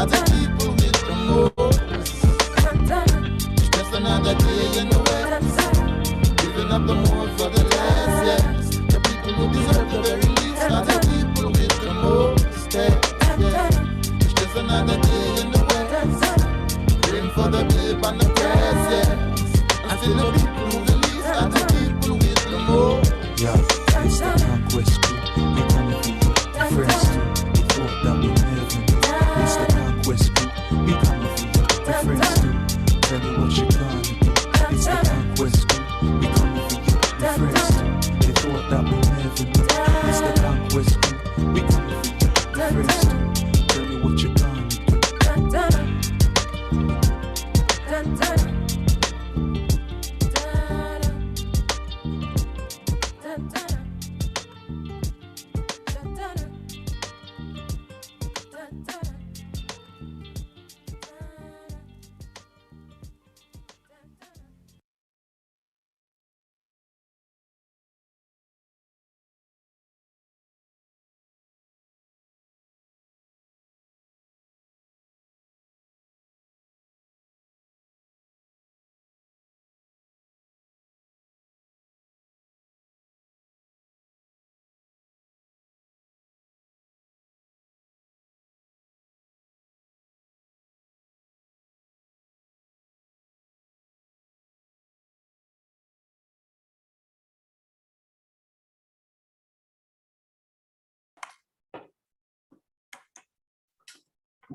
the people with the most. It's just another day in the West, giving up the more for the less, yes. The people who deserve the very least are the people with the most, yeah. It's just another day in the West, praying for the babe and the press, yes. And still the people who the least are the people with the most. Yeah, it's the conquest crew. They coming for you, your friends too. They thought that we never knew. It's the conquest crew. We coming for you, your friends too. Tell me what you gonna do. It's the conquest crew. We coming for you, your friends too. They thought that we never knew. It's the conquest crew. We coming for you, your friends too. Tell me what you gonna do.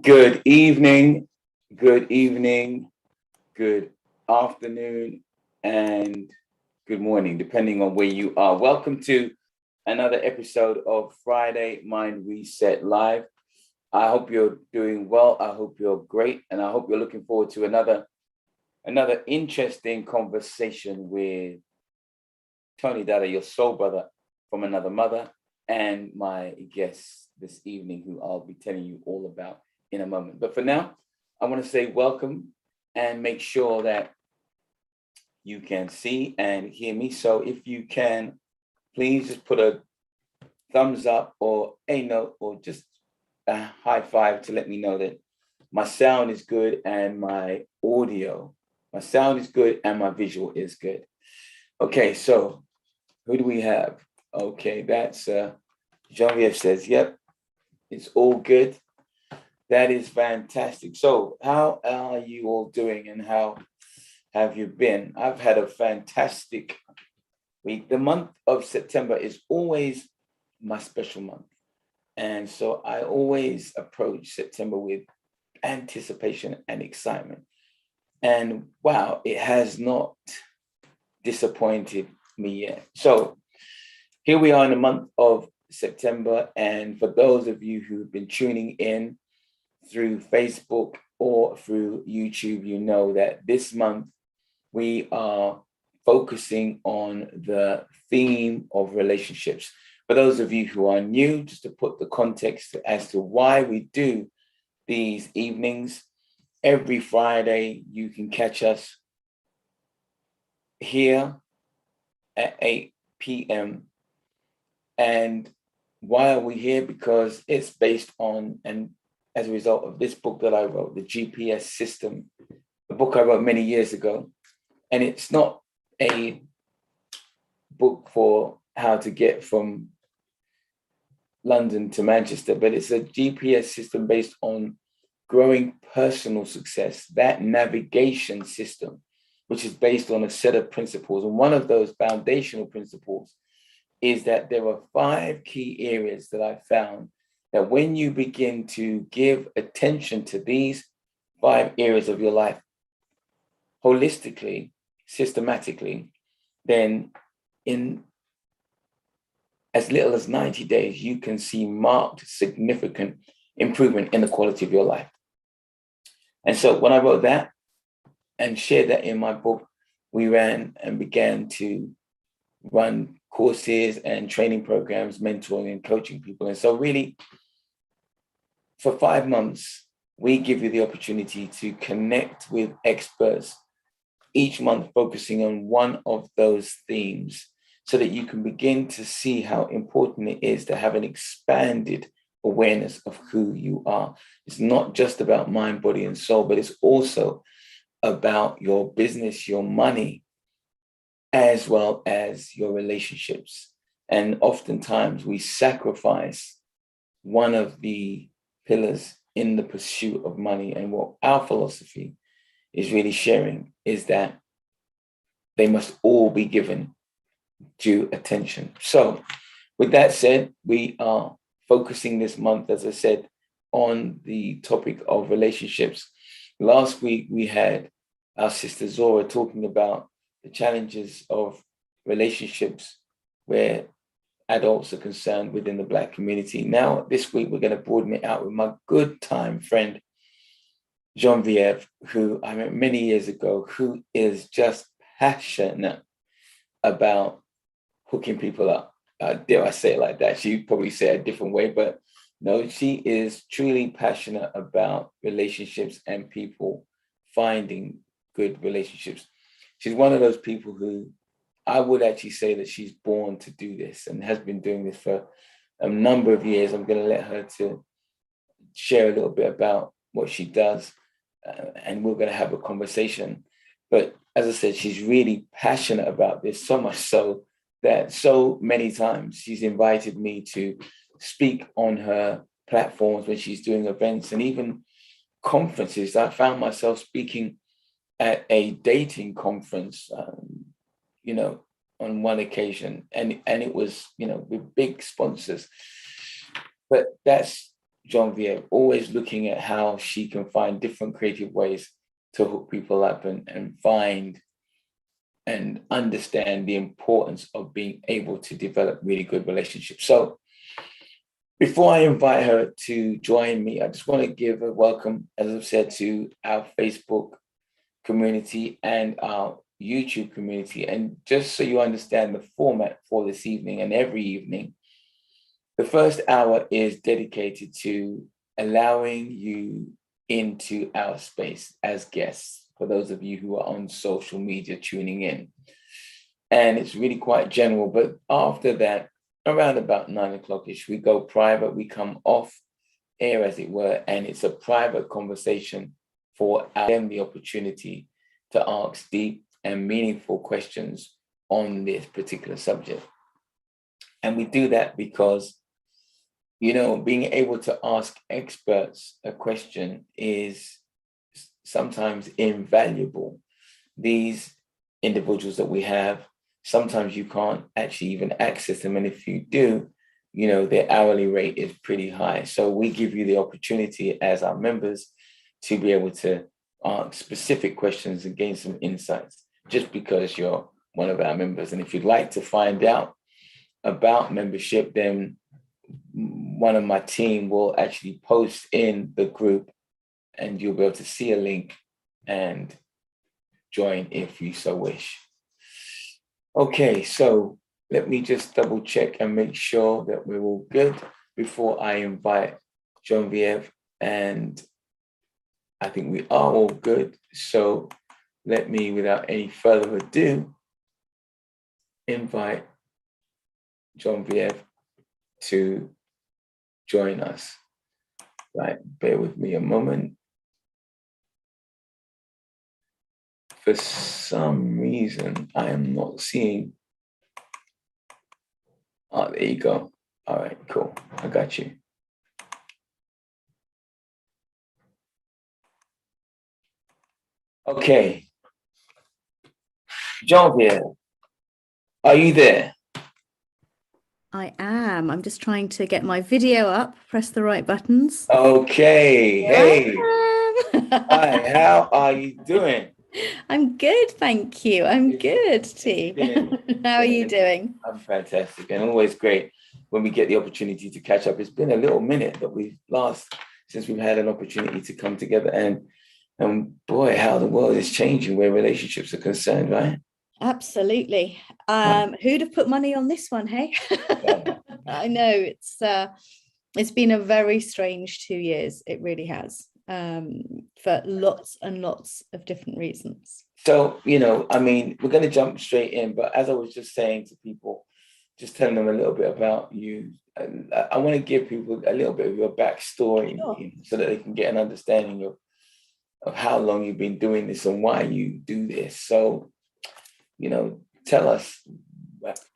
Good evening, good afternoon, and good morning, depending on where you are. Welcome to another episode of Friday Mind Reset Live. I hope you're doing well. I hope you're great. And I hope you're looking forward to another interesting conversation with Tony Dada, your soul brother from another mother, and my guest this evening, who I'll be telling you all about in a moment. But for now, I want to say welcome and make sure that you can see and hear me. So if you can, please just put a thumbs up or a note or just a high five to let me know that my sound is good and my sound is good and my visual is good. Okay, so who do we have? Okay, that's Genevieve says, yep, it's all good. That is fantastic. So how are you all doing and how have you been? I've had a fantastic week. The month of September is always my special month. And so I always approach September with anticipation and excitement. And wow, it has not disappointed me yet. So here we are in the month of September. And for those of you who've been tuning in through Facebook or through YouTube, you know that this month we are focusing on the theme of relationships. For those of you who are new, just to put the context as to why we do these evenings, every Friday you can catch us here at 8 p.m. And why are we here? Because it's based on, and as a result of this book that I wrote, the GPS system, a book I wrote many years ago. And it's not a book for how to get from London to Manchester, but it's a GPS system based on growing personal success, that navigation system, which is based on a set of principles. And one of those foundational principles is that there are 5 key areas that I found that when you begin to give attention to these 5 areas of your life holistically, systematically, then in as little as 90 days, you can see marked, significant improvement in the quality of your life. And so when I wrote that and shared that in my book, we ran and began to run courses and training programs, mentoring and coaching people. And so really, for 5 months, we give you the opportunity to connect with experts, each month focusing on one of those themes so that you can begin to see how important it is to have an expanded awareness of who you are. It's not just about mind, body, and soul, but it's also about your business, your money, as well as your relationships. And oftentimes we sacrifice one of the pillars in the pursuit of money. And what our philosophy is really sharing is that they must all be given due attention. So with that said, we are focusing this month, as I said, on the topic of relationships. Last week, we had our sister Zora talking about the challenges of relationships where adults are concerned within the Black community. Now, this week, we're going to broaden it out with my good time friend, Genevieve, who I met many years ago, who is just passionate about hooking people up. Dare I say it like that? She'd probably say it a different way, but no, she is truly passionate about relationships and people finding good relationships. She's one of those people who I would actually say that she's born to do this and has been doing this for a number of years. I'm going to let her to share a little bit about what she does, and we're going to have a conversation. But as I said, she's really passionate about this, so much so that so many times she's invited me to speak on her platforms when she's doing events and even conferences. I found myself speaking at a dating conference, on one occasion, and it was, with big sponsors. But that's Genevieve, always looking at how she can find different creative ways to hook people up and find and understand the importance of being able to develop really good relationships. So before I invite her to join me, I just want to give a welcome, as I've said, to our Facebook community and our YouTube community. And just so you understand the format for this evening and every evening, the first hour is dedicated to allowing you into our space as guests, for those of you who are on social media tuning in. And it's really quite general, but after that, around about 9 o'clock-ish, we go private, we come off air, as it were, and it's a private conversation for them the opportunity to ask deep and meaningful questions on this particular subject. And we do that because, being able to ask experts a question is sometimes invaluable. These individuals that we have, sometimes you can't actually even access them. And if you do, their hourly rate is pretty high. So we give you the opportunity as our members to be able to ask specific questions and gain some insights just because you're one of our members. And if you'd like to find out about membership, then one of my team will actually post in the group and you'll be able to see a link and join if you so wish. Okay, so let me just double check and make sure that we're all good before I invite Genevieve. And I think we are all good. So let me, without any further ado, invite Genevieve to join us. Right, bear with me a moment. For some reason, I am not seeing. Oh, there you go. All right, cool. I got you. Okay. Genevieve, are you there? I am. I'm just trying to get my video up, press the right buttons. Okay. Hey. Hi, Hi, how are you doing? I'm good, thank you. I'm good, T. How are you doing? I'm fantastic, and always great when we get the opportunity to catch up. It's been a little minute that we've lost since we've had an opportunity to come together, and boy, how the world is changing where relationships are concerned, right? Absolutely. Who'd have put money on this one, hey? I know it's been a very strange 2 years. It really has, for lots and lots of different reasons. So, we're going to jump straight in, but as I was just saying to people, just telling them a little bit about you, I want to give people a little bit of your backstory, Sure. so that they can get an understanding of how long you've been doing this and why you do this. So, tell us,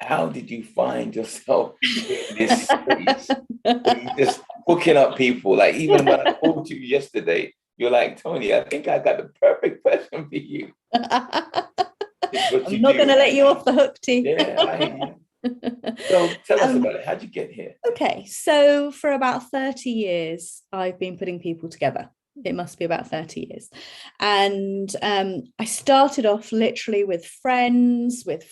how did you find yourself in this space? You just hooking up people. Like, even when I called you yesterday, you're like, Tony, I think I got the perfect person for you. I'm not going to let you off the hook, T. Yeah, I hear you. So tell us about it. How'd you get here? Okay, so for about 30 years, I've been putting people together. It must be about 30 years. And I started off literally with friends of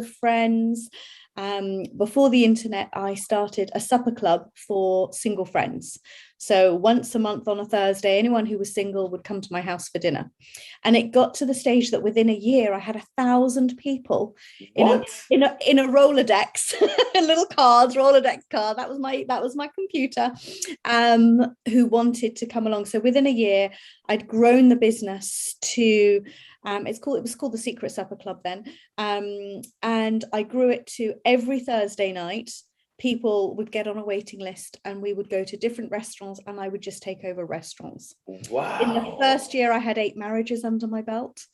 friends. Before the internet, I started a supper club for single friends. So once a month on a Thursday, anyone who was single would come to my house for dinner. And it got to the stage that within a year, I had 1,000 people in a Rolodex, little cards, Rolodex card. That was my computer, who wanted to come along. So within a year, I'd grown the business to it was called the Secret Supper Club then, and I grew it to every Thursday night. People would get on a waiting list and we would go to different restaurants and I would just take over restaurants. Wow. In the first year, I had 8 marriages under my belt.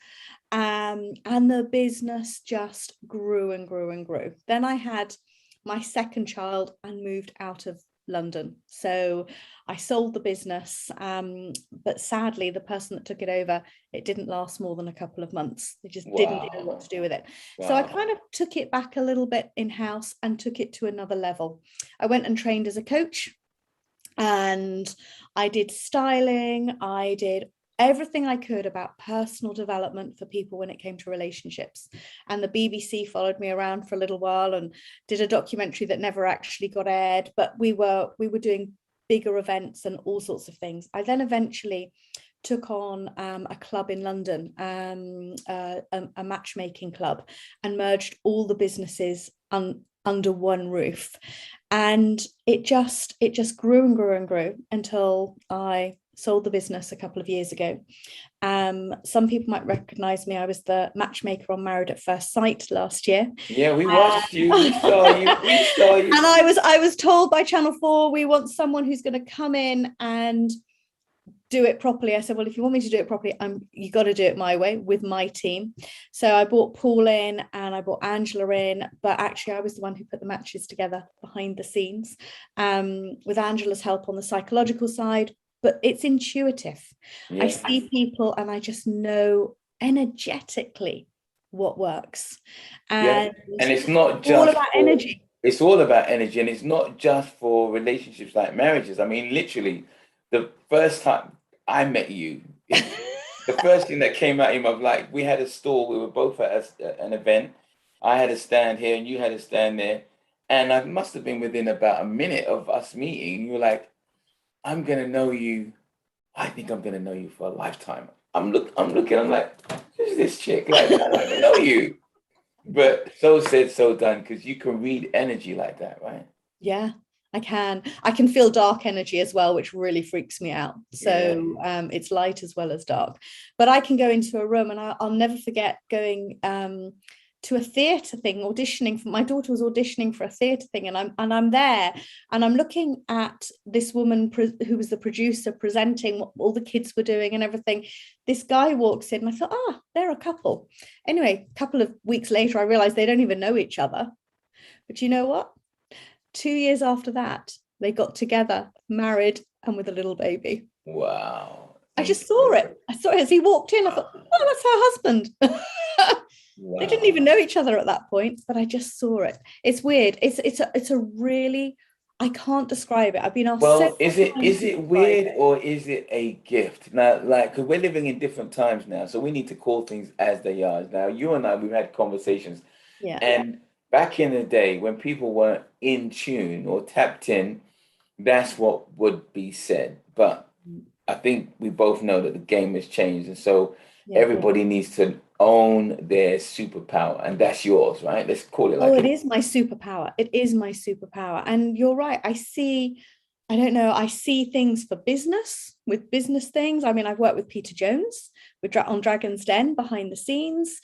And the business just grew and grew and grew. Then I had my second child and moved out of London. So I sold the business, but sadly, the person that took it over, it didn't last more than a couple of months. They just didn't know what to do with it. Wow. So I kind of took it back a little bit in-house and took it to another level. I went and trained as a coach, and I did styling. I did everything I could about personal development for people when it came to relationships. And the BBC followed me around for a little while and did a documentary that never actually got aired, but we were doing bigger events and all sorts of things. I then eventually took on a club in London, a matchmaking club, and merged all the businesses under one roof. And it just grew and grew and grew until I sold the business a couple of years ago. Some people might recognize me. I was the matchmaker on Married at First Sight last year. Yeah, we watched you. We saw you. And I was told by Channel 4, we want someone who's going to come in and do it properly. I said, well, if you want me to do it properly, you got to do it my way with my team. So I brought Paul in and I brought Angela in, but actually I was the one who put the matches together behind the scenes, with Angela's help on the psychological side. But it's intuitive. Yeah. I see people and I just know energetically what works. And it's not just all about energy. It's all about energy, and it's not just for relationships like marriages. I mean, literally, the first time I met you, the first thing that came out of my mind, we had a stall. We were both at an event. I had a stand here and you had a stand there. And I must have been within about a minute of us meeting. You were like, I'm going to know you. I think I'm going to know you for a lifetime. I'm looking, I'm like, who's this chick? Like, I don't know you. But so said, so done, because you can read energy like that, right? Yeah, I can. I can feel dark energy as well, which really freaks me out. So it's light as well as dark. But I can go into a room and I'll never forget going to a theatre thing, auditioning for, my daughter was auditioning for a theatre thing, and I'm there and I'm looking at this woman who was the producer presenting what all the kids were doing and everything. This guy walks in and I thought, they're a couple. Anyway, a couple of weeks later, I realized they don't even know each other. But you know what? 2 years after that, they got together, married, and with a little baby. Wow. I just saw it. I saw it as he walked in. I thought, that's her husband. Wow. They didn't even know each other at that point, but I just saw it. It's weird. It's a really, I can't describe it. I've been asked. Well, is it weird or is it a gift? Now, because we're living in different times now, so we need to call things as they are. Now, you and I, we've had conversations. Yeah. And back in the day when people weren't in tune or tapped in, that's what would be said. But I think we both know that the game has changed. And so everybody needs to own their superpower, and that's yours, right? Let's call it like it is my superpower. It is my superpower. And you're right. I see things for business, with business things. I mean, I've worked with Peter Jones on Dragon's Den behind the scenes.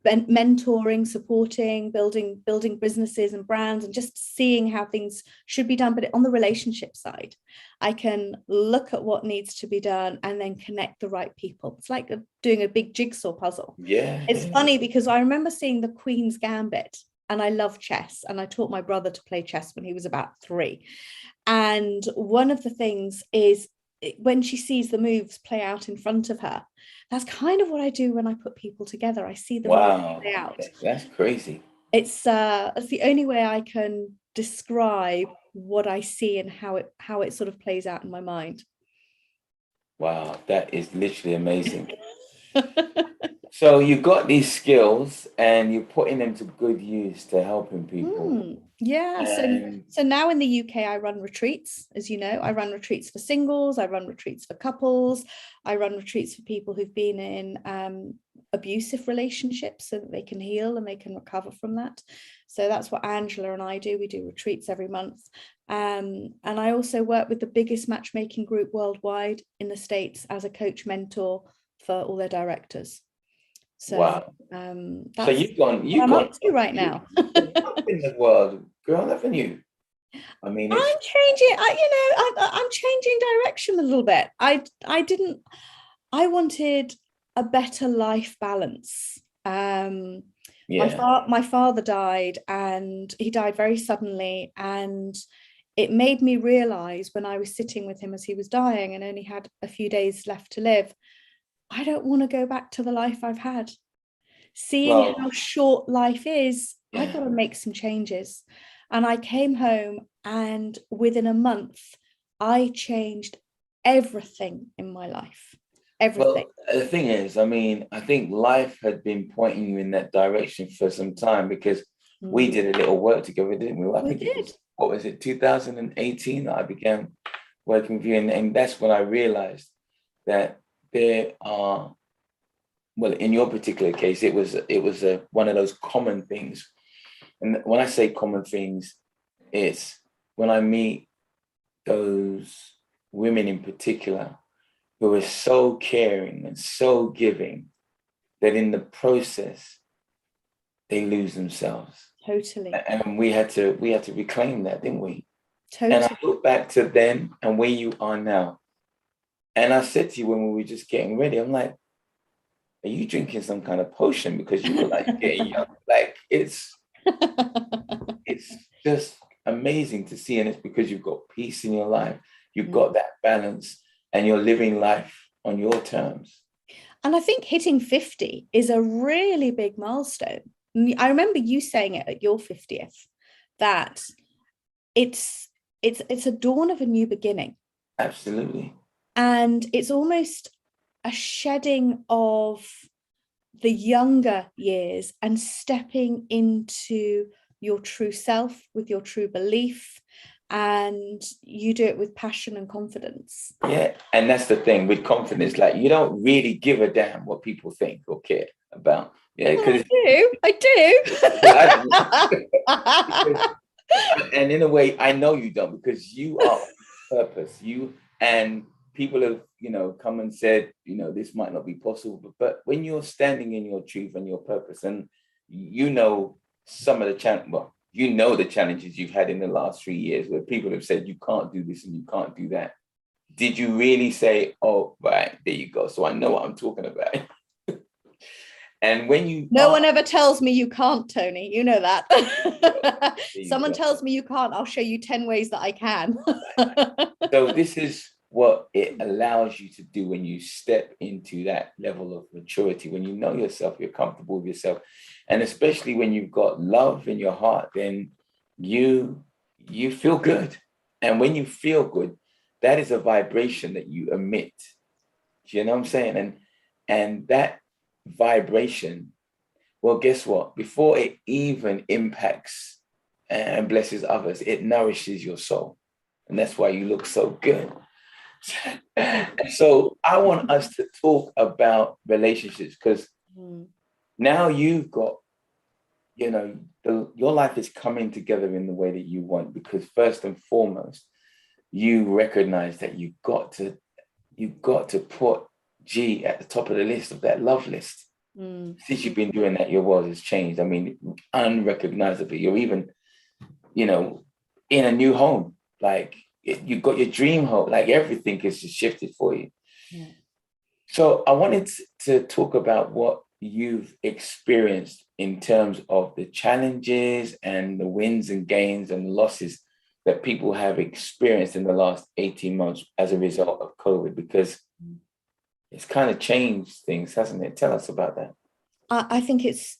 mentoring, supporting, building businesses and brands, and just seeing how things should be done. But on the relationship side, I can look at what needs to be done and then connect the right people. It's like doing a big jigsaw puzzle. Yeah. It's funny because I remember seeing the Queen's Gambit, and I love chess, and I taught my brother to play chess when he was about 3. And one of the things is when she sees the moves play out in front of her, that's kind of what I do when I put people together. I see the moves play out. That's crazy. It's the only way I can describe what I see and how it sort of plays out in my mind. Wow, that is literally amazing. So you've got these skills and you're putting them to good use to helping people. Yeah. So now in the UK, I run retreats, as you know. I run retreats for singles, I run retreats for couples, I run retreats for people who've been in abusive relationships so that they can heal and they can recover from that. So that's what Angela and I do. We do retreats every month. And I also work with the biggest matchmaking group worldwide in the States as a coach mentor for all their directors. So, wow. That's so you've gone up to right now. in the world, girl, haven't you? I mean, I'm changing. I'm changing direction a little bit. I wanted a better life balance. My father died, and he died very suddenly, and it made me realize when I was sitting with him as he was dying and only had a few days left to live, I don't want to go back to the life I've had. Seeing how short life is, I've got to make some changes. And I came home, and within a month, I changed everything in my life. Everything. Well, the thing is, I mean, I think life had been pointing you in that direction for some time, because we did a little work together, didn't we? I think it was 2018 that I began working with you. And that's when I realized that there are, well, in your particular case, it was one of those common things. And when I say common things, it's when I meet those women in particular who are so caring and so giving that in the process, they lose themselves. Totally. And we had to reclaim that, didn't we? Totally. And I look back to then and where you are now. And I said to you when we were just getting ready, I'm like, are you drinking some kind of potion? Because you were like getting young. Like it's just amazing to see. And it's because you've got peace in your life. You've got that balance and you're living life on your terms. And I think hitting 50 is a really big milestone. I remember you saying it at your 50th, that it's a dawn of a new beginning. Absolutely. And it's almost a shedding of the younger years and stepping into your true self with your true belief. And you do it with passion and confidence. Yeah. And that's the thing with confidence. Like, you don't really give a damn what people think or care about. Yeah. Because I do. And in a way, I know you don't, because you are on purpose. And people have, come and said, this might not be possible. But when you're standing in your truth and your purpose, and some of the the challenges you've had in the last 3 years where people have said, you can't do this and you can't do that. Did you really say, oh, right, there you go. So I know what I'm talking about. And when no one ever tells me you can't, Tony, you know that. Someone tells me you can't, I'll show you 10 ways that I can. So this is what it allows you to do when you step into that level of maturity, when you know yourself, you're comfortable with yourself. And especially when you've got love in your heart, then you feel good. And when you feel good, that is a vibration that you emit. Do you know what I'm saying? And that vibration, well, guess what? Before it even impacts and blesses others, it nourishes your soul. And that's why you look so good. So I want us to talk about relationships, because now you've got, your life is coming together in the way that you want, because first and foremost, you recognize that you've got to put G at the top of the list of that love list. Since you've been doing that, your world has changed. I mean, unrecognizably. You're even, you know, in a new home. Like you've got your dream home. Like everything has just shifted for you. Yeah. So I wanted to talk about what you've experienced in terms of the challenges and the wins and gains and losses that people have experienced in the last 18 months as a result of COVID, because it's kind of changed things, hasn't it? Tell us about that. I think it's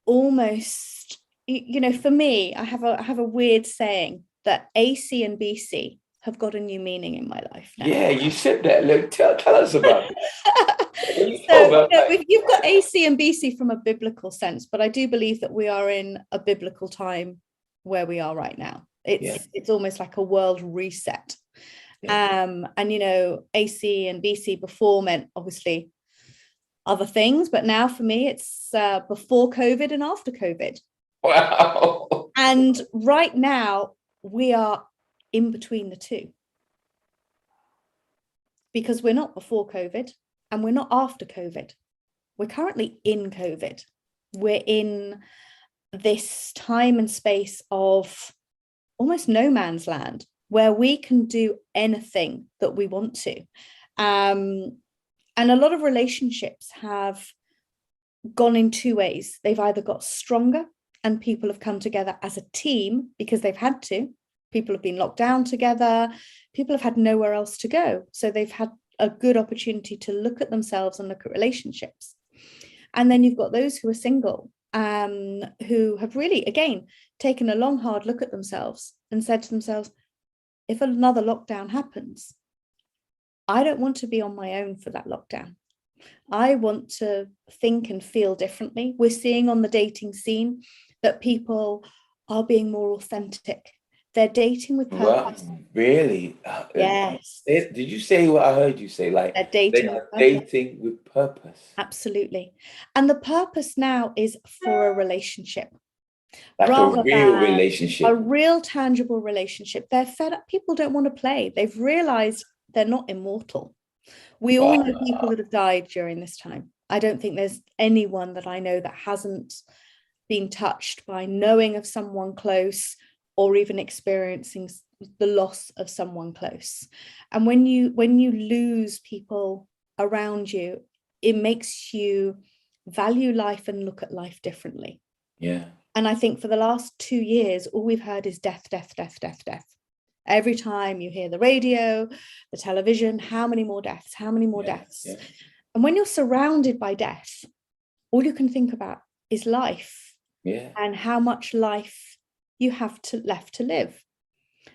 almost, you know, for me, I have a weird saying that AC and BC have got a new meaning in my life now. Yeah, you said that. Look, tell us about it. You've got AC and BC from a biblical sense, but I do believe that we are in a biblical time where we are right now. It's almost like a world reset. And you know, AC and BC before meant obviously other things, but now for me it's before COVID and after COVID. Wow. And right now we are in between the two, because we're not before COVID and we're not after COVID. We're currently in COVID. We're in this time and space of almost no man's land, where we can do anything that we want to. And a lot of relationships have gone in two ways. They've either got stronger and people have come together as a team because they've had to. People have been locked down together. People have had nowhere else to go. So they've had a good opportunity to look at themselves and look at relationships. And then you've got those who are single, who have really, again, taken a long, hard look at themselves and said to themselves, if another lockdown happens, I don't want to be on my own for that lockdown. I want to think and feel differently. We're seeing on the dating scene that people are being more authentic. They're dating with purpose. Wow, really? Yes. Did you say what I heard you say? Like They're dating with purpose. Absolutely. And the purpose now is for a relationship. Like rather a real than relationship. A real tangible relationship. They're fed up. People don't want to play. They've realized they're not immortal. We all know people that have died during this time. I don't think there's anyone that I know that hasn't been touched by knowing of someone close or even experiencing the loss of someone close. And when you lose people around you, it makes you value life and look at life differently. Yeah. And I think for the last 2 years, all we've heard is death, death, death, death, death. Every time you hear the radio, the television, how many more deaths, how many more deaths? Yeah. And when you're surrounded by death, all you can think about is life. Yeah. And how much life you have left to live.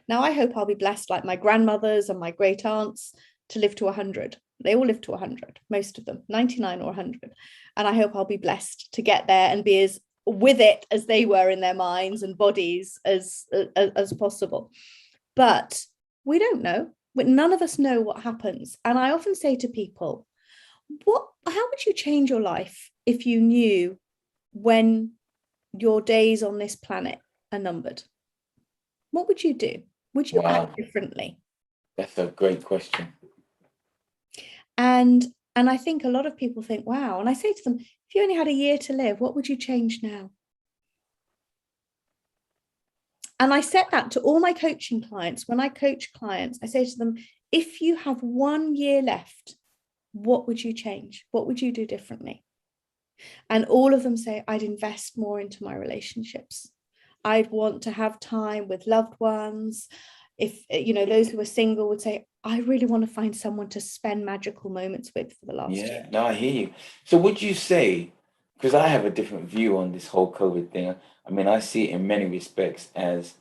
Now, I hope I'll be blessed like my grandmothers and my great aunts to live to 100. They all live to 100, most of them, 99 or 100. And I hope I'll be blessed to get there and be as with it as they were in their minds and bodies as possible. But we don't know. None of us know what happens. And I often say to people, how would you change your life if you knew when your days on this planet are numbered? What would you do? Would you act differently? That's a great question. And I think a lot of people think, wow. And I say to them, if you only had a year to live, what would you change now? And I set that to all my coaching clients. When I coach clients, I say to them, if you have 1 year left, what would you change? What would you do differently? And all of them say, I'd invest more into my relationships. I'd want to have time with loved ones. If, you know, those who are single would say, I really want to find someone to spend magical moments with for the last year. No, I hear you. So would you say, because I have a different view on this whole COVID thing. I mean, I see it in many respects as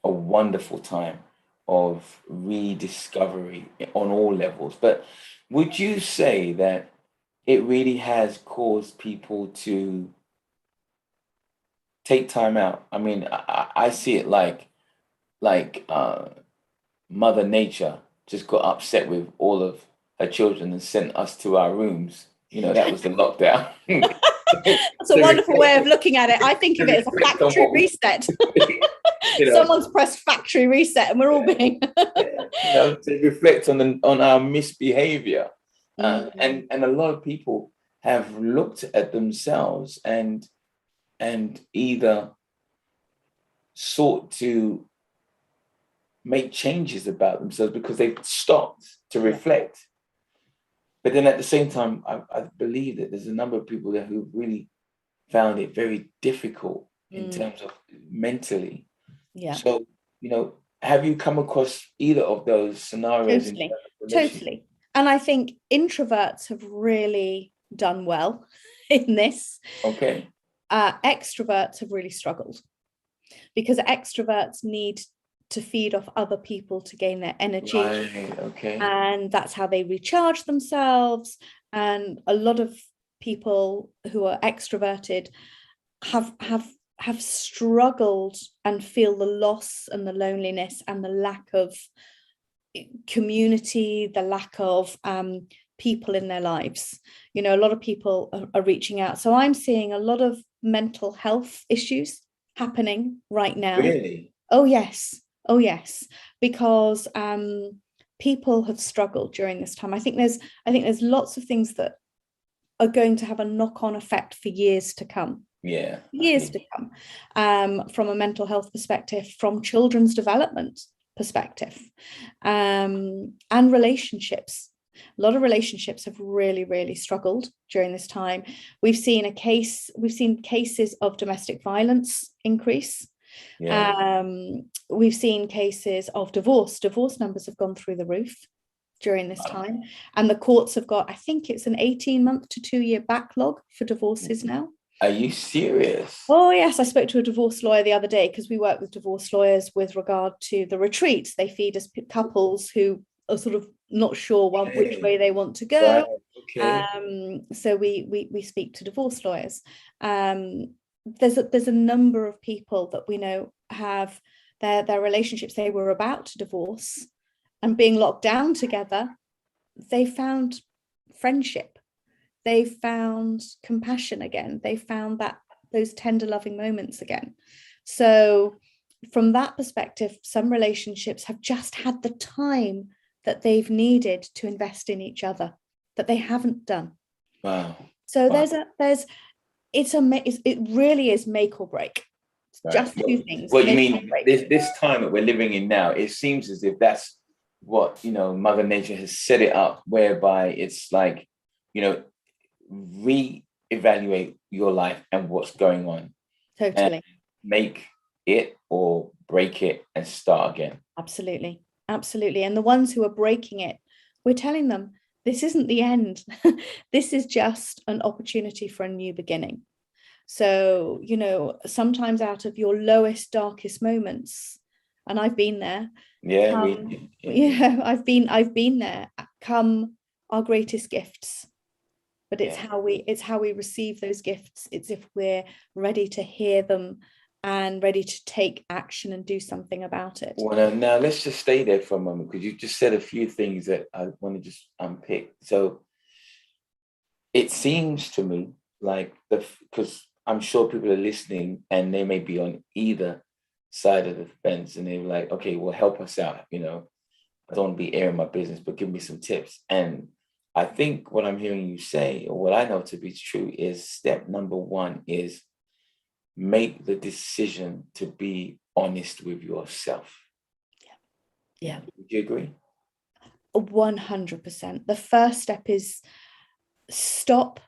a wonderful time of rediscovery on all levels. But would you say that it really has caused people to take time out? I mean, I see it like Mother Nature just got upset with all of her children and sent us to our rooms. You know, that was the lockdown. That's a wonderful way of looking at it. I think of it as a factory reset. Someone's pressed factory reset and we're all being to reflect on our misbehavior. And a lot of people have looked at themselves and either sought to make changes about themselves because they've stopped to reflect. But then at the same time, I believe that there's a number of people there who really found it very difficult in terms of mentally. Yeah. So, have you come across either of those scenarios? Totally. And I think introverts have really done well in this. Okay. Extroverts have really struggled because extroverts need to feed off other people to gain their energy. Right. Okay. And that's how they recharge themselves. And a lot of people who are extroverted have struggled and feel the loss and the loneliness and the lack of community, the lack of people in their lives. A lot of people are reaching out. So I'm seeing a lot of mental health issues happening right now. Really? Oh yes, because people have struggled during this time. I think there's lots of things that are going to have a knock-on effect for years to come. Yeah. Years to come, from a mental health perspective, from children's development perspective, and relationships. A lot of relationships have really, really struggled during this time. We've seen cases of domestic violence increase. Yeah. We've seen cases of divorce numbers have gone through the roof during this time, and the courts have got, I think it's an 18-month to 2-year backlog for divorces now. Are you serious? Oh yes, I spoke to a divorce lawyer the other day, because we work with divorce lawyers with regard to the retreats. They feed us couples who are sort of not sure which way they want to go. Right. Okay. So we speak to divorce lawyers. There's a number of people that we know have their relationships they were about to divorce, and being locked down together, they found friendship, they found compassion again, they found those tender loving moments again. So from that perspective, some relationships have just had the time that they've needed to invest in each other that they haven't done. Wow. So it really is make or break. It's just two things. Well, you mean this time that we're living in now, it seems as if that's what, Mother Nature has set it up, whereby it's like, re-evaluate your life and what's going on. Totally. Make it or break it and start again. Absolutely. And the ones who are breaking it, we're telling them, this isn't the end. This is just an opportunity for a new beginning. So, sometimes out of your lowest, darkest moments, and I've been there. Yeah, I've been there. Come our greatest gifts. But it's how we receive those gifts. It's if we're ready to hear them and ready to take action and do something about it. Well, now let's just stay there for a moment, because you just said a few things that I want to just unpick. So it seems to me like because I'm sure people are listening and they may be on either side of the fence, and they're like, okay, well, help us out. I don't want to be airing my business, but give me some tips. And I think what I'm hearing you say, or what I know to be true, is step number one is make the decision to be honest with yourself. Yeah. Would you agree? 100%. The first step is stop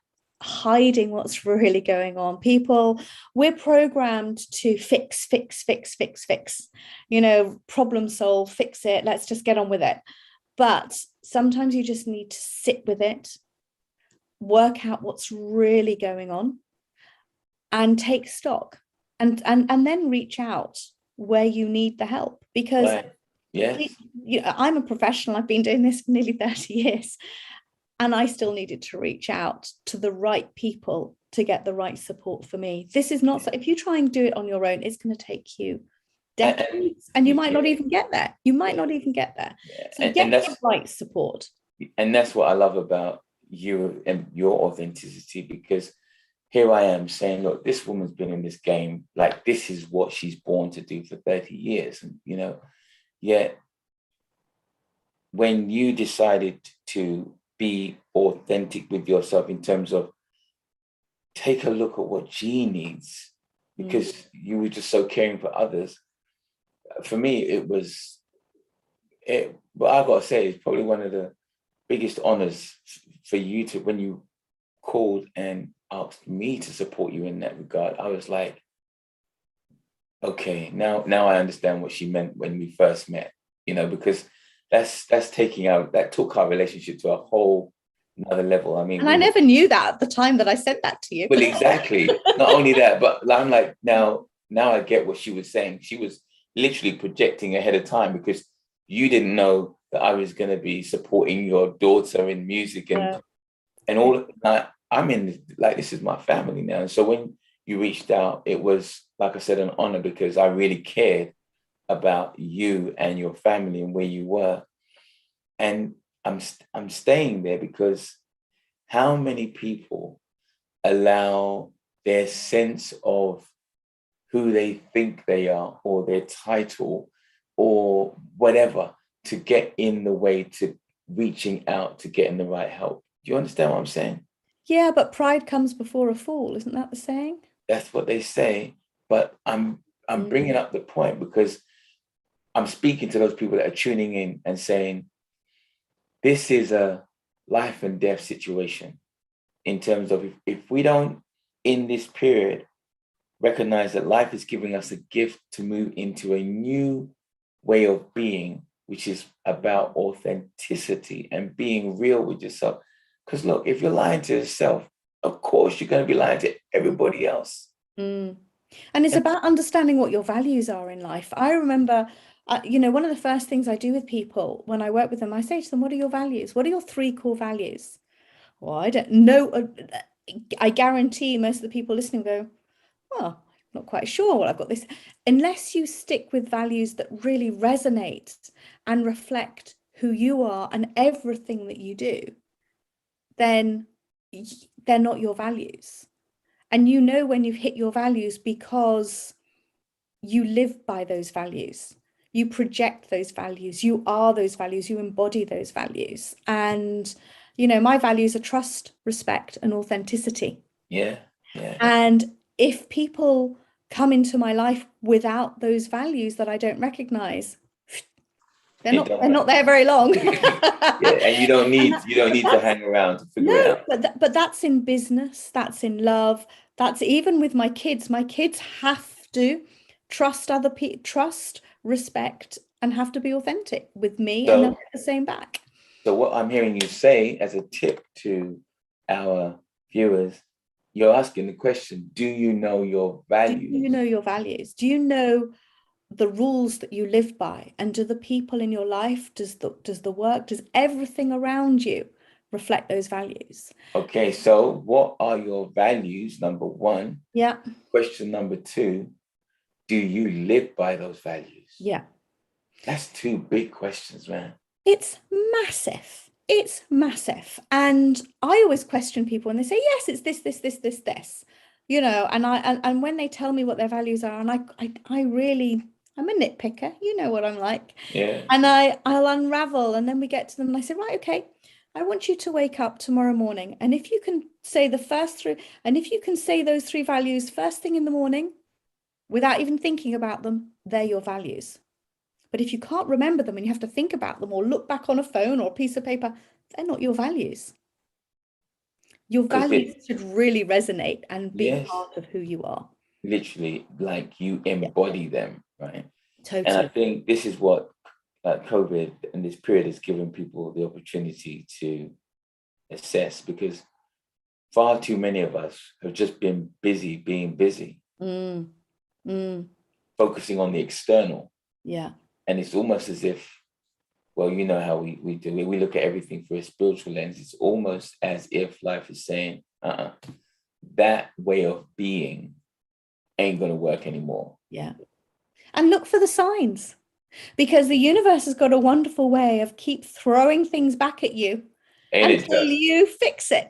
hiding what's really going on. We're programmed to fix, problem solve, fix it, let's just get on with it. But sometimes you just need to sit with it, work out what's really going on, and take stock, and then reach out where you need the help. Because I'm a professional. I've been doing this for nearly 30 years, and I still needed to reach out to the right people to get the right support for me. This is not so. If you try and do it on your own, it's going to take you decades, and you might not even get there. So get the right support. And that's what I love about you and your authenticity, because here I am saying, look, this woman's been in this game, like this is what she's born to do for 30 years. And, yet when you decided to be authentic with yourself in terms of take a look at what G needs, because you were just so caring for others. For me, but I've got to say, it's probably one of the biggest honors for you to, when you called and asked me to support you in that regard. I was like, okay, now I understand what she meant when we first met, because that took our relationship to a whole another level. I mean, and I never knew that at the time that I said that to you. Well, exactly. Not only that, but I'm like, now I get what she was saying. She was literally projecting ahead of time, because you didn't know that I was going to be supporting your daughter in music and all. I'm in, like, this is my family now. And so when you reached out, it was, like I said, an honor, because I really cared about you and your family and where you were. And I'm staying there because how many people allow their sense of who they think they are, or their title, or whatever, to get in the way to reaching out to getting the right help? Do you understand what I'm saying? Yeah, but pride comes before a fall. Isn't that the saying? That's what they say. But I'm bringing up the point because I'm speaking to those people that are tuning in and saying, this is a life and death situation, in terms of if we don't, in this period, recognize that life is giving us a gift to move into a new way of being, which is about authenticity and being real with yourself. Because look, if you're lying to yourself, of course you're going to be lying to everybody else. And it's about understanding what your values are in life. I remember, one of the first things I do with people when I work with them, I say to them, what are your values? What are your 3 core values? Well, I don't know. I guarantee most of the people listening go, well, I'm not quite sure what I've got this. Unless you stick with values that really resonate and reflect who you are and everything that you do, then they're not your values. And when you've hit your values because you live by those values. You project those values. You are those values. You embody those values. And, my values are trust, respect, and authenticity. Yeah. And if people come into my life without those values that I don't recognize, they're not there very long. And you don't need to hang around to figure it out. But that's in business, that's in love, that's even with my kids. My kids have to trust other people, trust, respect, and have to be authentic with me, and they'll get the same back. So what I'm hearing you say as a tip to our viewers, you're asking the question, do you know your values? Do you know your values? Do you know the rules that you live by? And do the people in your life, does the work, does everything around you reflect those values? Okay, so what are your values, number 1? Yeah. Question number 2, do you live by those values? Yeah. That's 2 big questions, man. It's massive. It's massive. And I always question people and they say, yes, it's this, and when they tell me what their values are, and I'm a nitpicker, you know what I'm like. Yeah. And I'll unravel, and then we get to them and I say, right, okay, I want you to wake up tomorrow morning. And if you can say those 3 values first thing in the morning, without even thinking about them, they're your values. But if you can't remember them and you have to think about them or look back on a phone or a piece of paper, they're not your values. Your values should really resonate and be part of who you are. Literally, like you embody them, right? Totally. And I think this is what COVID and this period has given people the opportunity to assess, because far too many of us have just been busy being busy, focusing on the external. Yeah. And it's almost as if, well, you know how we do it. We look at everything through a spiritual lens. It's almost as if life is saying, that way of being ain't going to work anymore. Yeah. And look for the signs, because the universe has got a wonderful way of keep throwing things back at you until you fix it.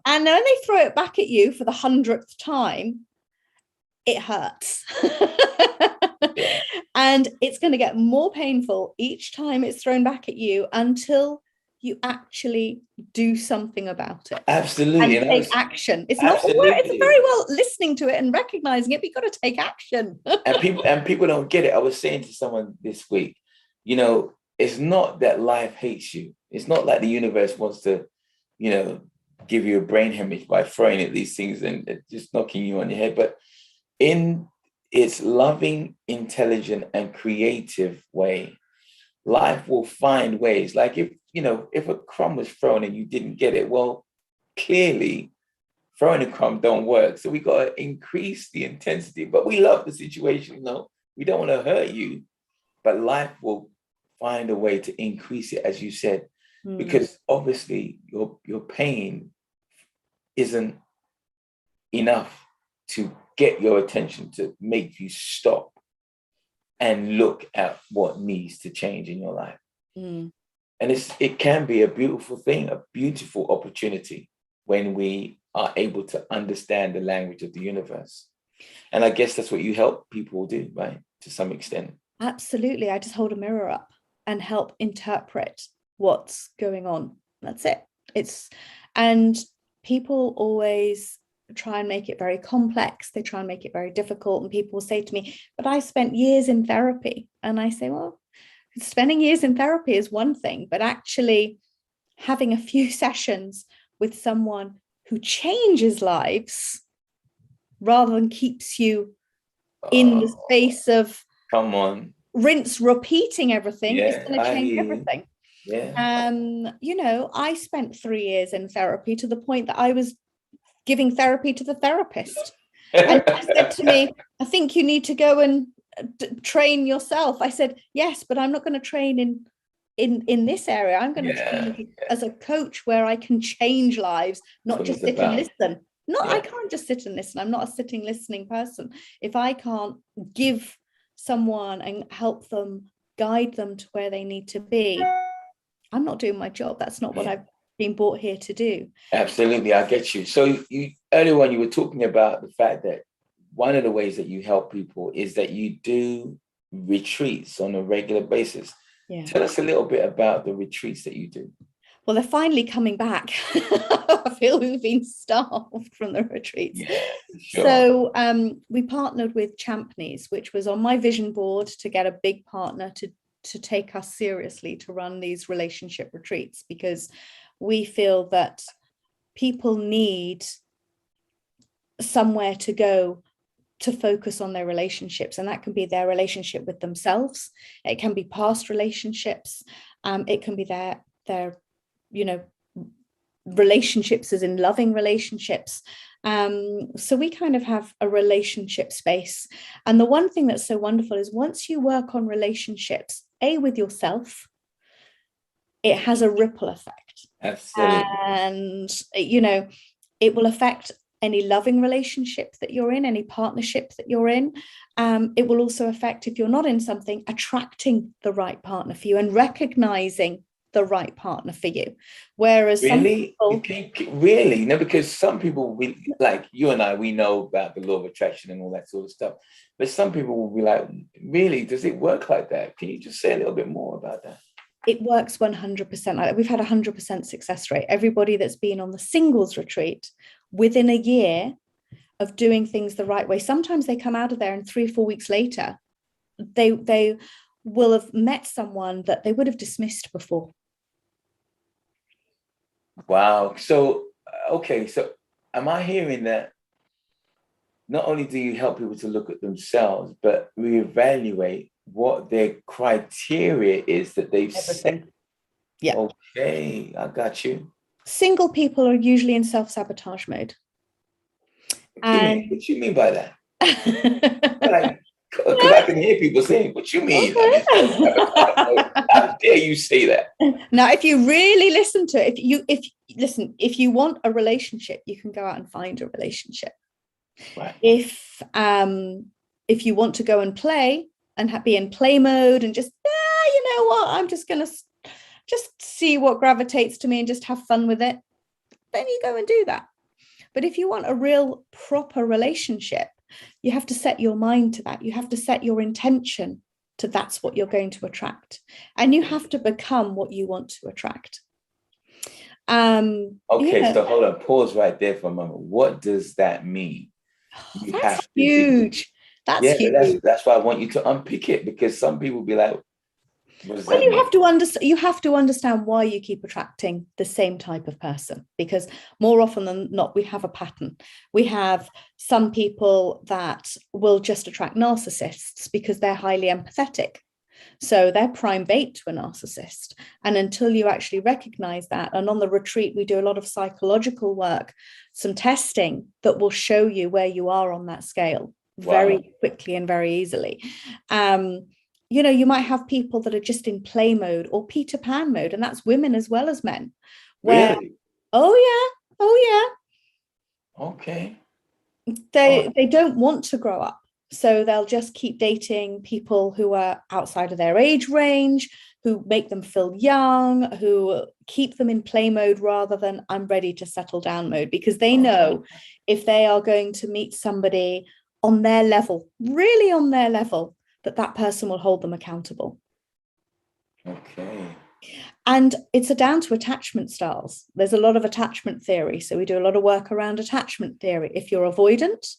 And when they throw it back at you for the 100th time, it hurts. And it's going to get more painful each time it's thrown back at you until you actually do something about it. Absolutely. And take action. It's absolutely. not, it's very well listening to it and recognizing it, but you've got to take action. and people don't get it. I was saying to someone this week, you know, it's not that life hates you. It's not like the universe wants to, you know, give you a brain hemorrhage by throwing at these things and just knocking you on your head. But in its loving, intelligent, and creative way, life will find ways. Like if a crumb was thrown and you didn't get it, well, clearly throwing a crumb don't work. So we got to increase the intensity. But we love the situation. You know, we don't want to hurt you, but life will find a way to increase it, as you said, because obviously your pain isn't enough to get your attention to make you stop and look at what needs to change in your life. And it can be a beautiful thing, a beautiful opportunity when we are able to understand the language of the universe. And I guess that's what you help people do, right? To some extent. Absolutely. I just hold a mirror up and help interpret what's going on. That's it. And people always try and make it very complex. They try and make it very difficult. And people will say to me, but I spent years in therapy. And I say, well, spending years in therapy is one thing, but actually having a few sessions with someone who changes lives rather than keeps you in the space of rinse repeating everything, is going to change everything. You know, I spent 3 years in therapy to the point that I was giving therapy to the therapist. And she said to me, I think you need to go and train yourself. I said, yes, but I'm not going to train in this area. I'm going to train as a coach where I can change lives, not just sit and listen. I can't just sit and listen. I'm not a sitting listening person. If I can't give someone and help them, guide them to where they need to be, I'm not doing my job. That's not what I've been brought here to do. Absolutely, I get you. So earlier on, you were talking about the fact that one of the ways that you help people is that you do retreats on a regular basis. Tell us a little bit about the retreats that you do. Well, they're finally coming back. I feel we've been starved from the retreats. Sure. So we partnered with Champneys, which was on my vision board to get a big partner to take us seriously to run these relationship retreats, because we feel that people need somewhere to go to focus on their relationships, and that can be their relationship with themselves. It can be past relationships. It can be their relationships as in loving relationships. So we kind of have a relationship space. And the one thing that's so wonderful is once you work on relationships, with yourself, it has a ripple effect. Absolutely. And, it will affect any loving relationship that you're in, any partnership that you're in. It will also affect, if you're not in something, attracting the right partner for you and recognizing the right partner for you. Whereas really, because some people, like you and I, we know about the law of attraction and all that sort of stuff, but some people will be like, really, does it work like that? Can you just say a little bit more about that? It works 100% like that. We've had 100% success rate. Everybody that's been on the singles retreat, within a year of doing things the right way, sometimes they come out of there and 3 or 4 weeks later, they will have met someone that they would have dismissed before. Wow. So, okay. So am I hearing that not only do you help people to look at themselves, but reevaluate what their criteria is that they've set? Yeah. Okay. I got you. Single people are usually in self-sabotage mode. What do you mean by that? Because I can hear people saying, what you mean? Okay. How dare you say that? Now, if you really listen to it, if you want a relationship, you can go out and find a relationship. Right. If you want to go and play and be in play mode and just, you know what, I'm just going to just see what gravitates to me and just have fun with it, then you go and do that. But if you want a real proper relationship, you have to set your mind to that. You have to set your intention to that's what you're going to attract. And you have to become what you want to attract. Okay, Yeah, so hold on, pause right there for a moment. What does that mean? You that's have to be, huge. That's yeah, huge. that's why I want you to unpick it, because some people be like, what does Well, that mean? you have to understand why you keep attracting the same type of person, because more often than not, we have a pattern. We have some people that will just attract narcissists because they're highly empathetic. So they're prime bait to a narcissist. And until you actually recognize that, and on the retreat, we do a lot of psychological work, some testing that will show you where you are on that scale very quickly and very easily. You might have people that are just in play mode or Peter Pan mode, and that's women as well as men. Where, Really? oh yeah, Okay. they don't want to grow up. So they'll just keep dating people who are outside of their age range, who make them feel young, who keep them in play mode rather than I'm ready to settle down mode, because they know if they are going to meet somebody on their level, really on their level, that person will hold them accountable. Okay. And it's down to attachment styles. There's a lot of attachment theory. So we do a lot of work around attachment theory. If you're avoidant,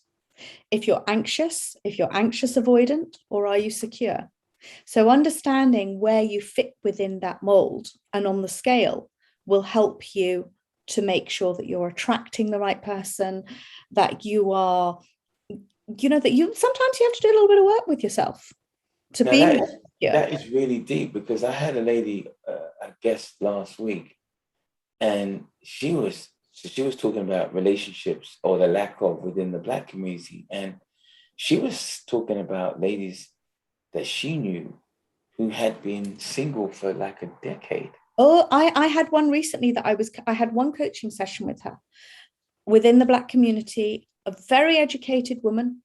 if you're anxious avoidant, or are you secure? So understanding where you fit within that mold and on the scale will help you to make sure that you're attracting the right person, that you are, that you sometimes you have to do a little bit of work with yourself to Now be that more is, secure. that is really deep, because I had a lady, a guest last week, and she was talking about relationships, or the lack of, within the Black community. And she was talking about ladies that she knew who had been single for like a decade. Oh, I had one recently that I had one coaching session with her within the Black community, a very educated woman.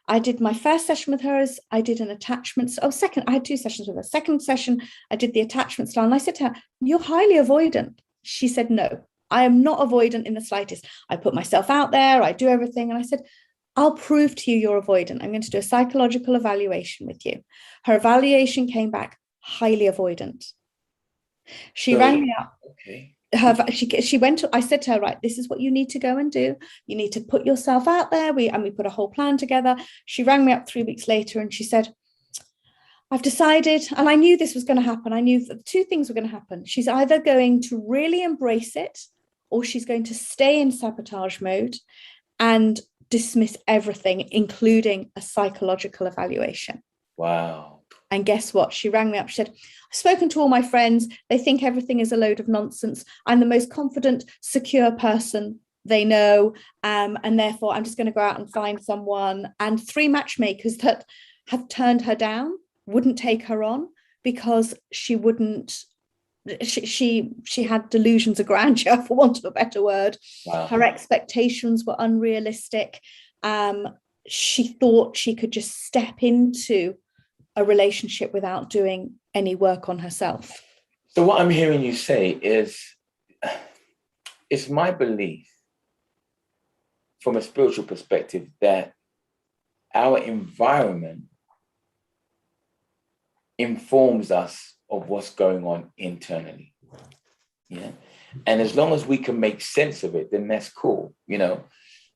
I did my first session with her as I did an attachment. I had two sessions with her. Second session, I did the attachment style. And I said to her, you're highly avoidant. She said, no, I am not avoidant in the slightest. I put myself out there. I do everything. And I said, I'll prove to you you're avoidant. I'm going to do a psychological evaluation with you. Her evaluation came back highly avoidant. She rang me up. Okay. She went to, I said to her, right, this is what you need to go and do. You need to put yourself out there. We put a whole plan together. She rang me up 3 weeks later and she said, I've decided, and I knew this was going to happen. I knew that two things were going to happen. She's either going to really embrace it, or she's going to stay in sabotage mode and dismiss everything, including a psychological evaluation. Wow. And guess what? She rang me up. She said, I've spoken to all my friends. They think everything is a load of nonsense. I'm the most confident, secure person they know. And therefore, I'm just going to go out and find someone. And 3 matchmakers that have turned her down wouldn't take her on because she wouldn't. She had delusions of grandeur, for want of a better word. Wow. Her expectations were unrealistic. She thought she could just step into a relationship without doing any work on herself. So what I'm hearing you say is, it's my belief from a spiritual perspective that our environment informs us of what's going on internally. Yeah. And as long as we can make sense of it, then that's cool,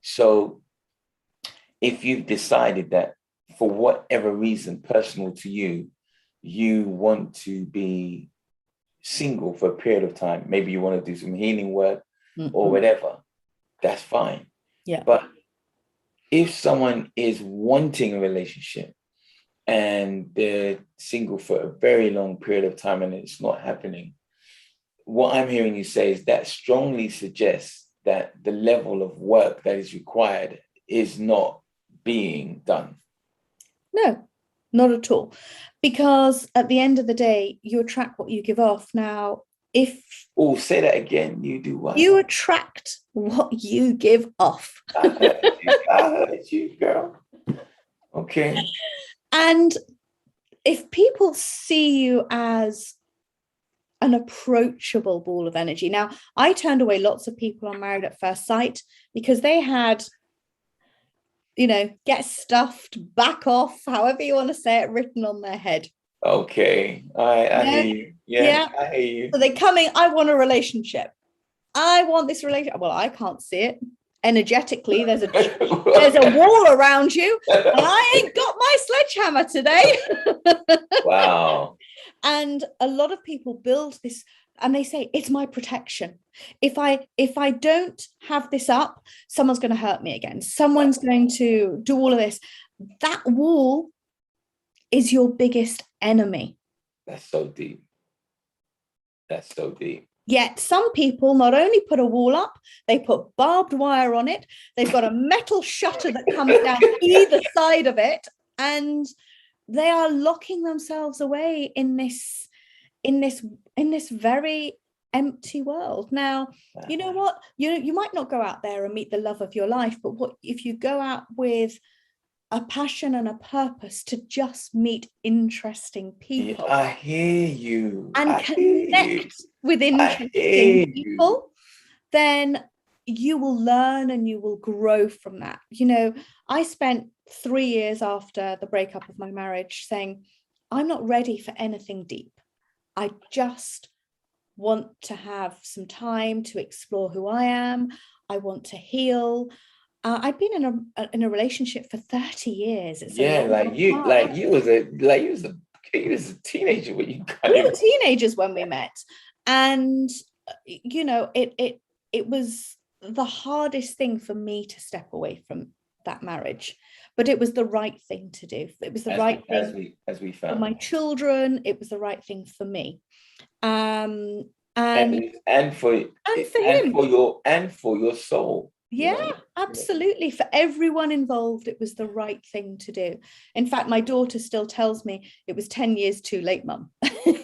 So if you've decided that for whatever reason, personal to you, you want to be single for a period of time, maybe you want to do some healing work or whatever, that's fine. Yeah. But if someone is wanting a relationship and they're single for a very long period of time and it's not happening, what I'm hearing you say is that strongly suggests that the level of work that is required is not being done. No, not at all. Because at the end of the day, you attract what you give off. Now, say that again, you do what? You attract what you give off. I heard you, girl. Okay. And if people see you as an approachable ball of energy. Now, I turned away lots of people on Married at First Sight because they had, get stuffed, back off, however you want to say it, written on their head. Okay. I hear you. Yeah, I hear you. So they come in, I want a relationship. I want this relationship. Well, I can't see it. Energetically, there's a wall around you, and I ain't got my sledgehammer today. Wow. And a lot of people build this, and they say it's my protection. If I don't have this up, someone's going to hurt me again. Someone's going to do all of this. That wall is your biggest enemy. That's so deep. That's so deep. Yet some people not only put a wall up, they put barbed wire on it. They've got a metal shutter that comes down either side of it, and they are locking themselves away in this very empty world. Now, you know what? You might not go out there and meet the love of your life, but what if you go out with a passion and a purpose to just meet interesting people? I hear you. And connect with interesting people, then you will learn and you will grow from that. You know, I spent 3 years after the breakup of my marriage saying, I'm not ready for anything deep. I just want to have some time to explore who I am. I want to heal. I've been in a relationship for 30 years. It's you was a teenager when you got we were teenagers when we met, and you know it was the hardest thing for me to step away from that marriage, but it was the right thing to do. It was the right thing as we found for my children. It was the right thing for me, and for him, and for your soul. Yeah, absolutely. For everyone involved, it was the right thing to do. In fact, my daughter still tells me it was 10 years too late, Mum.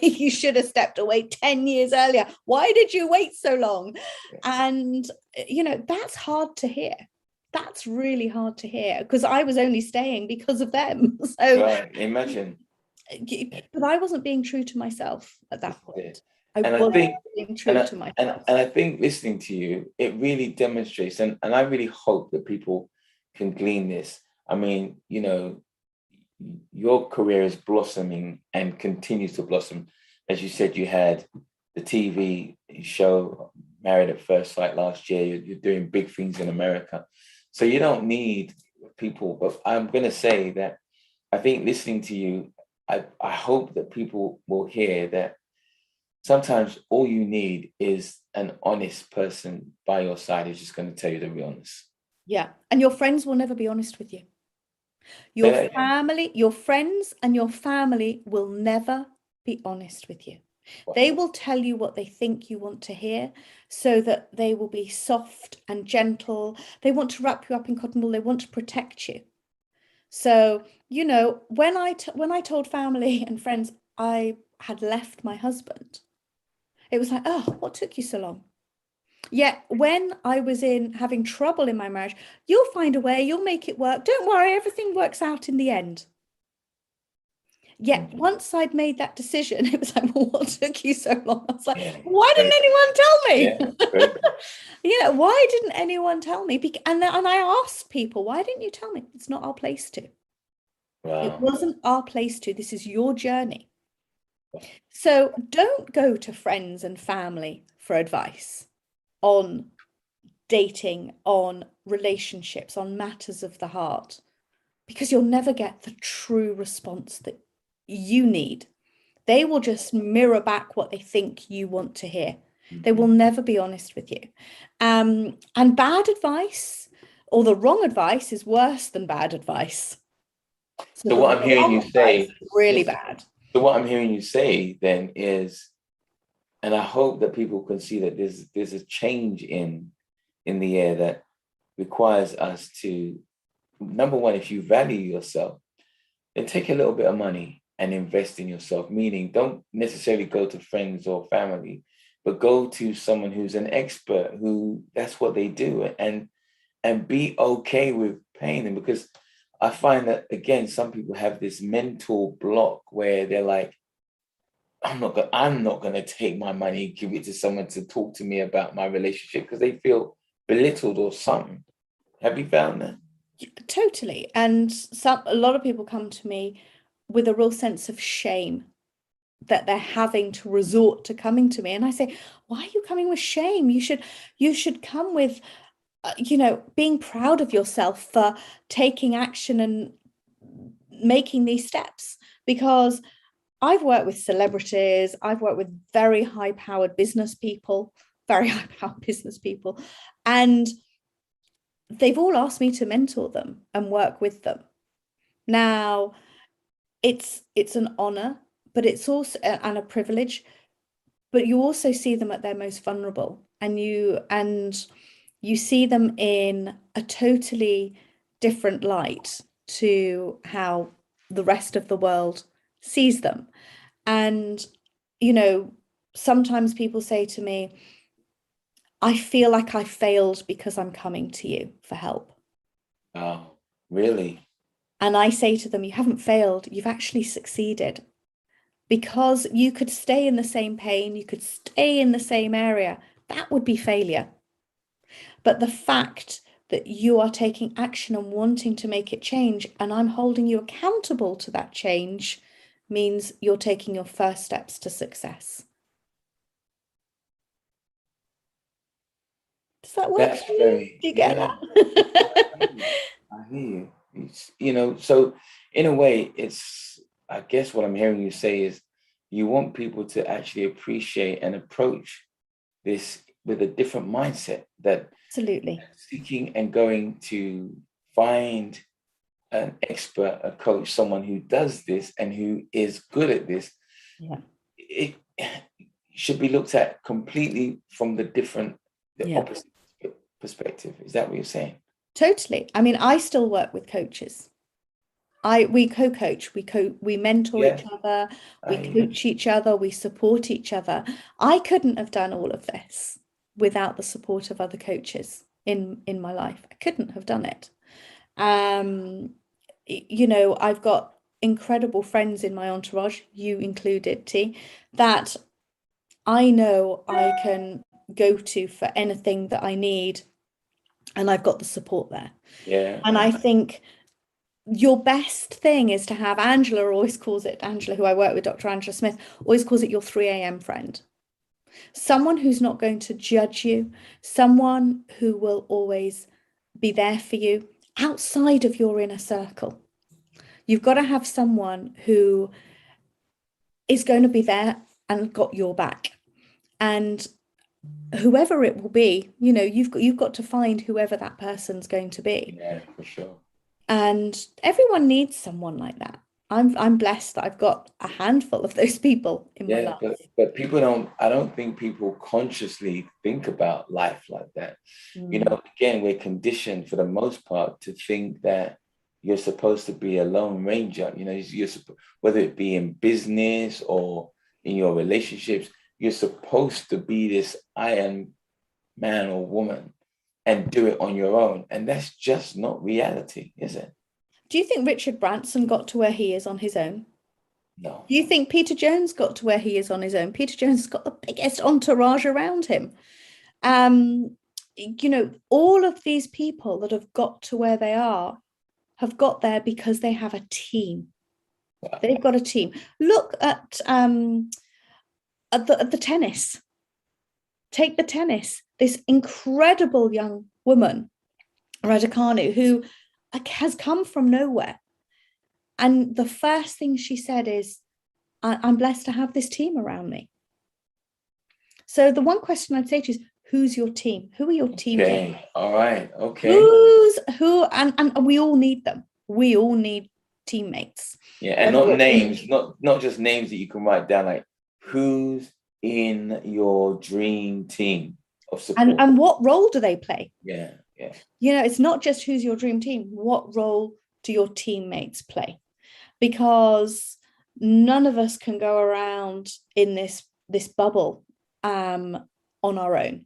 You should have stepped away 10 years earlier. Why did you wait so long? And, you know, that's hard to hear. That's really hard to hear, because I was only staying because of them. So right, imagine. But I wasn't being true to myself at that point. I think listening to you, it really demonstrates, and I really hope that people can glean this. I mean, you know, your career is blossoming and continues to blossom. As you said, you had the TV show Married at First Sight last year. You're doing big things in America. So you don't need people, but I'm going to say that I think listening to you, I hope that people will hear that sometimes all you need is an honest person by your side who's just going to tell you the realness. Yeah. And your friends will never be honest with you. Your family, your friends and your family will never be honest with you. Wow. They will tell you what they think you want to hear, so that they will be soft and gentle. They want to wrap you up in cotton wool. They want to protect you. So, you know, when I told family and friends I had left my husband, it was like, oh, what took you so long? Yet when I was having trouble in my marriage, you'll find a way, you'll make it work. Don't worry, everything works out in the end. Yet once I'd made that decision, it was like, well, what took you so long? I was like, why didn't anyone tell me? You know, why didn't anyone tell me? And I asked people, why didn't you tell me? It's not our place to. Wow. It wasn't our place to. This is your journey. So don't go to friends and family for advice on dating, on relationships, on matters of the heart, because you'll never get the true response that you need. They will just mirror back what they think you want to hear. They will never be honest with you. And bad advice, or the wrong advice, is worse than bad advice. So what I'm hearing you say is really bad. So what I'm hearing you say then is, and I hope that people can see that there's a change in the air that requires us to, number one, if you value yourself, then take a little bit of money and invest in yourself. Meaning, don't necessarily go to friends or family, but go to someone who's an expert, who that's what they do, and be okay with paying them. Because I find that, again, some people have this mental block where they're like, I'm not going to take my money, give it to someone to talk to me about my relationship, because they feel belittled or something. Have you found that? Totally. And a lot of people come to me with a real sense of shame that they're having to resort to coming to me. And I say, why are you coming with shame? You should come with, being proud of yourself for taking action and making these steps. Because I've worked with celebrities, I've worked with very high-powered business people, and they've all asked me to mentor them and work with them. Now, it's an honor, but it's also and a privilege, but you also see them at their most vulnerable, and you see them in a totally different light to how the rest of the world sees them. And sometimes people say to me, I feel like I failed because I'm coming to you for help. Oh, really? And I say to them, you haven't failed, you've actually succeeded. Because you could stay in the same pain, you could stay in the same area, that would be failure. But the fact that you are taking action and wanting to make it change, and I'm holding you accountable to that change, means you're taking your first steps to success. Does that work? That's very, Do you get yeah. that? I hear you. So in a way, I guess what I'm hearing you say is you want people to actually appreciate and approach this with a different mindset, that Absolutely. seeking and going to find an expert, a coach, someone who does this and who is good at this, it should be looked at completely from the opposite perspective. Is that what you're saying? Totally. I mean, I still work with coaches. We co-coach, we mentor each other, we coach each other, we support each other. I couldn't have done all of this without the support of other coaches in my life. I couldn't have done it. I've got incredible friends in my entourage, you included, T, that I know I can go to for anything that I need, and I've got the support there. Yeah. And I think your best thing is to have, Angela, who I work with, Dr. Angela Smith, always calls it your 3 a.m. friend. Someone who's not going to judge you, someone who will always be there for you outside of your inner circle. You've got to have someone who is going to be there and got your back. And whoever it will be, you've got to find whoever that person's going to be. Yeah, for sure. And everyone needs someone like that. I'm blessed that I've got a handful of those people in my life. But I don't think people consciously think about life like that. Again, we're conditioned for the most part to think that you're supposed to be a lone ranger. Whether it be in business or in your relationships, you're supposed to be this iron man or woman and do it on your own. And that's just not reality, is it? Do you think Richard Branson got to where he is on his own? No. Do you think Peter Jones got to where he is on his own? Peter Jones has got the biggest entourage around him. All of these people that have got to where they are have got there because they have a team. Wow. They've got a team. Look at the tennis. Take the tennis. This incredible young woman, Raducanu, who has come from nowhere. And the first thing she said is, I'm blessed to have this team around me. So the one question I'd say to you is, who's your team? Who are your teammates? Okay. All right. Okay. And we all need them. We all need teammates. Yeah, and not names, not just names that you can write down, like who's in your dream team of support. And what role do they play? Yeah. It's not just who's your dream team. What role do your teammates play? Because none of us can go around in this bubble on our own.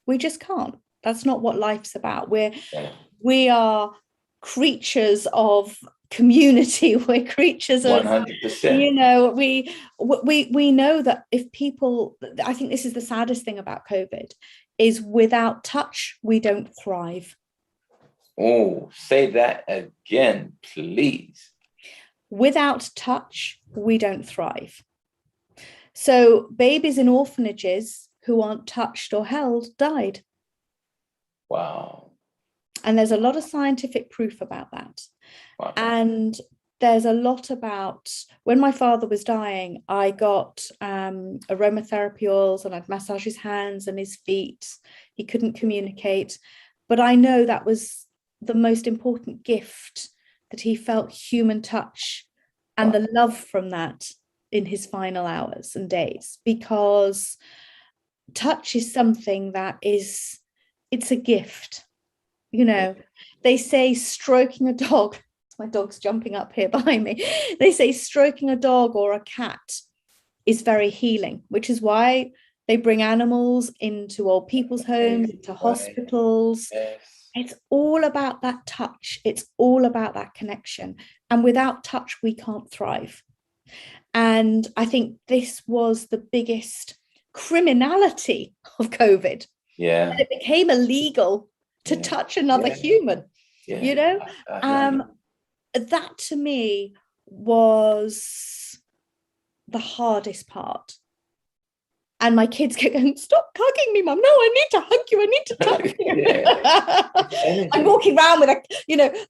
We just can't. That's not what life's about. We are creatures of community. We're creatures of 100%. We know that if people, I think this is the saddest thing about COVID, is without touch, we don't thrive. Oh, say that again, please. Without touch, we don't thrive. So babies in orphanages who aren't touched or held died. Wow. And there's a lot of scientific proof about that. Wow. And there's a lot about, when my father was dying, I got aromatherapy oils and I'd massage his hands and his feet. He couldn't communicate. But I know that was the most important gift, that he felt human touch and the love from that in his final hours and days, because touch is something that is, it's a gift. You know, they say stroking a dog, my dog's jumping up here behind me. They say stroking a dog or a cat is very healing, which is why they bring animals into old people's homes, into hospitals. Yes. It's all about that touch. It's all about that connection. And without touch, we can't thrive. And I think this was the biggest criminality of COVID. Yeah. It became illegal to touch another human, you know? That to me was the hardest part. And my kids kept going, stop hugging me, Mum. No, I need to hug you. I need to touch you. I'm walking around with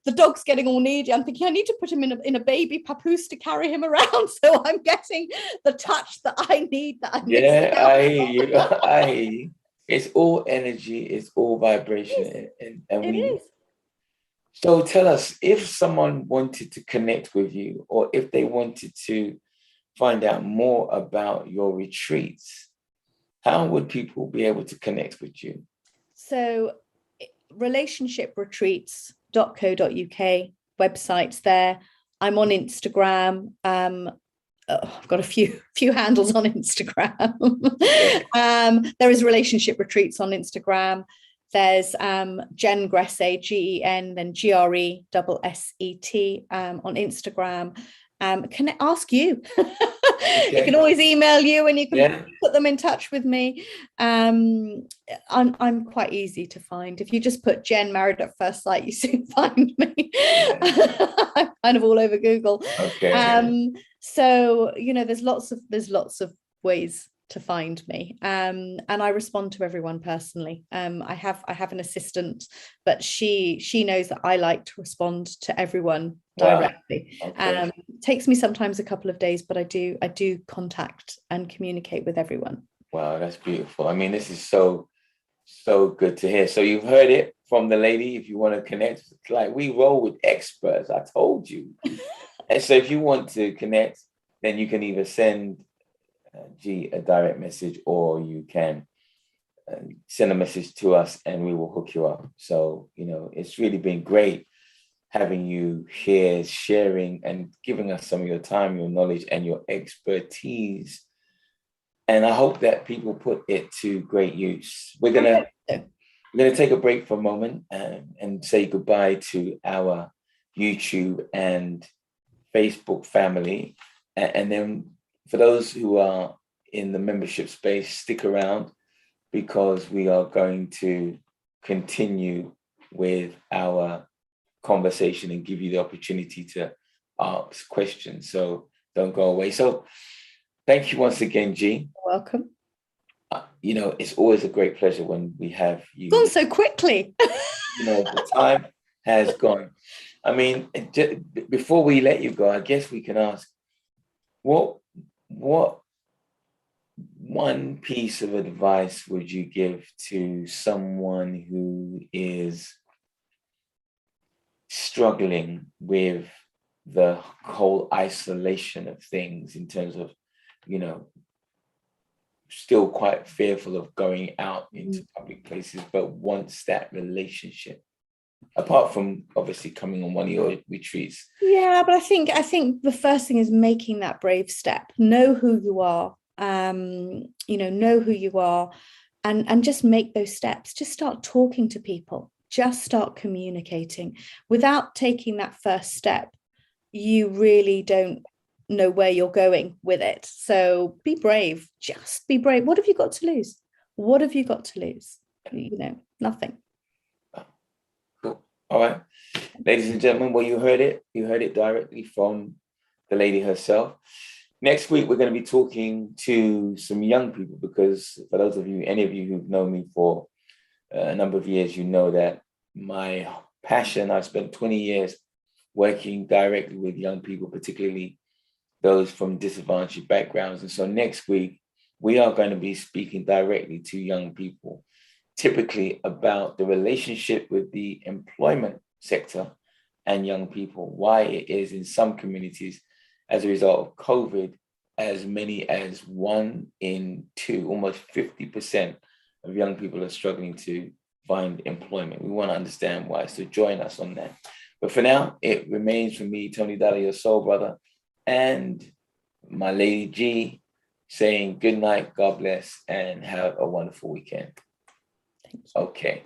the dog's getting all needy. I'm thinking I need to put him in a baby papoose to carry him around. So I'm getting the touch that I need, that I'm missing out. I hear you. I hear you. It's all energy. It's all vibration. It is. So tell us, if someone wanted to connect with you, or if they wanted to find out more about your retreats, how would people be able to connect with you? So relationshipreetreats.co.uk, website's there. I'm on Instagram. I've got a few handles on Instagram. There is Relationship Retreats on Instagram. There's GenDreSet, GEN, then GRESSET on Instagram. Can I ask you? You can always email you and you can put them in touch with me. I'm quite easy to find. If you just put Jen Married at First Sight, you soon find me. I'm kind of all over Google. So there's lots of ways to find me, and I respond to everyone personally. I have an assistant, but she knows that I like to respond to everyone directly. Takes me sometimes a couple of days, but I do contact and communicate with everyone. Wow, that's beautiful. I mean, this is so good to hear. So you've heard it from the lady. If you want to connect, like, we roll with experts, I told you. And so if you want to connect, then you can either send G a direct message, or you can send a message to us and we will hook you up. So, it's really been great having you here, sharing and giving us some of your time, your knowledge and your expertise. And I hope that people put it to great use. We're gonna take a break for a moment and say goodbye to our YouTube and Facebook family. And then for those who are in the membership space, stick around, because we are going to continue with our conversation and give you the opportunity to ask questions. So don't go away. So thank you once again, G. You're welcome. It's always a great pleasure when we have you. Gone so quickly. The time has gone. I mean, before we let you go, I guess we can ask, what one piece of advice would you give to someone who is struggling with the whole isolation of things, in terms of, still quite fearful of going out into public places, but wants that relationship, apart from obviously coming on one of your retreats? Yeah, but I think the first thing is making that brave step. Know who you are. Know who you are, and just make those steps. Just start talking to people. Just start communicating. Without taking that first step, you really don't know where you're going with it. So be brave. Just be brave. What have you got to lose? What have you got to lose? Nothing. Cool. All right, ladies and gentlemen, well, you heard it directly from the lady herself. Next week, we're going to be talking to some young people, because for those of you, any of you who've known me for a number of years, you know that my passion, I've spent 20 years working directly with young people, particularly those from disadvantaged backgrounds. And so next week, we are going to be speaking directly to young people, typically about the relationship with the employment sector and young people, why it is in some communities, as a result of COVID, as many as 1 in 2, almost 50% of young people are struggling to find employment. We want to understand why, so join us on that. But for now, it remains for me, Tony Dalla, your soul brother, and my lady G, saying good night, God bless, and have a wonderful weekend. Thank you. Okay.